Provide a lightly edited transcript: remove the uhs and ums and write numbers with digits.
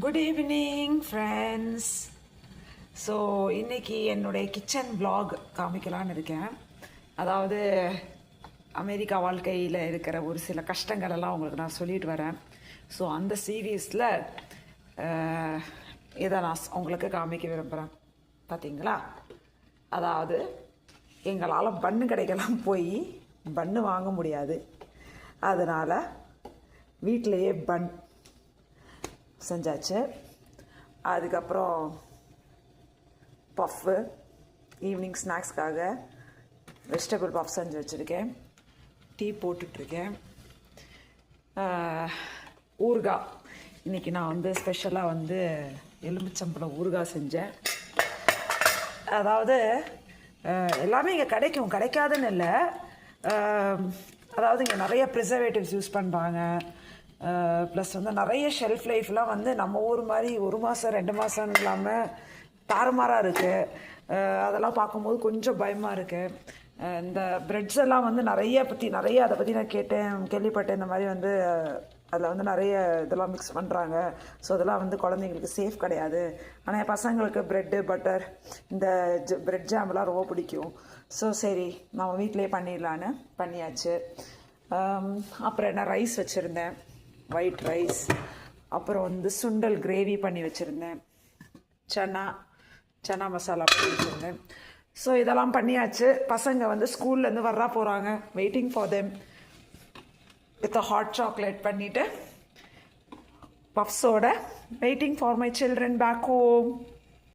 Good evening friends. So இன்றைக்கி என்னுடைய kitchen vlog காமிக்கலான்னு இருக்கேன். அதாவது அமெரிக்கா வாழ்க்கையில் இருக்கிற ஒரு சில கஷ்டங்களெல்லாம் உங்களுக்கு நான் சொல்லிட்டு வரேன். ஸோ அந்த சீரீஸில் இதை நான் உங்களுக்கு காமிக்க விரும்புகிறேன். பார்த்தீங்களா, அதாவது எங்களால் பன்னு கடைக்கெல்லாம் போய் பன்னு வாங்க முடியாது. அதனால் வீட்டிலையே பன் செஞ்சாச்சு. அதுக்கப்புறம் பஃப்பு, ஈவினிங் ஸ்நாக்ஸ்க்காக வெஜிடபிள் பஃப் செஞ்சு வச்சுருக்கேன். டீ போட்டுட்ருக்கேன். ஊறுகாய் இன்றைக்கி நான் ஸ்பெஷலாக எலுமிச்சம்பழம் ஊறுகாய் செஞ்சேன். அதாவது எல்லாமே இங்கே கிடைக்காதுன்னு இல்லை. அதாவது இங்கே நிறைய ப்ரிசர்வேட்டிவ்ஸ் யூஸ் பண்ணுறாங்க. ப்ளஸ் நிறைய ஷெல்ஃப் லைஃப்லாம் நம்ம ஊர் மாதிரி 1 மாதம் 2 மாதம் இல்லாமல் தாறுமாறாக இருக்குது. அதெல்லாம் பார்க்கும்போது கொஞ்சம் பயமாக இருக்குது. இந்த ப்ரெட்ஸ் எல்லாம் நிறைய அதை பற்றி நான் கேள்விப்பட்டேன். இந்த மாதிரி அதில் நிறைய இதெல்லாம் மிக்ஸ் பண்ணுறாங்க. ஸோ அதெல்லாம் குழந்தைங்களுக்கு சேஃப் கிடையாது. ஆனால் என் பசங்களுக்கு ப்ரெட்டு பட்டர் இந்த ப்ரெட் ஜாம்லாம் ரொம்ப பிடிக்கும். ஸோ சரி, நம்ம வீட்டிலே பண்ணிடலான்னு பண்ணியாச்சு. அப்புறம் என்ன, ரைஸ் வச்சுருந்தேன், ஒயிட் ரைஸ். அப்புறம் சுண்டல் கிரேவி பண்ணி வச்சுருந்தேன். சன்னா மசாலா பண்ணி வச்சுருந்தேன். ஸோ இதெல்லாம் பண்ணியாச்சு. பசங்க ஸ்கூல்லேருந்து வர்றா போகிறாங்க. Waiting for them with hot chocolate பண்ணிவிட்டு பஃப்ஸோட waiting for my children back home.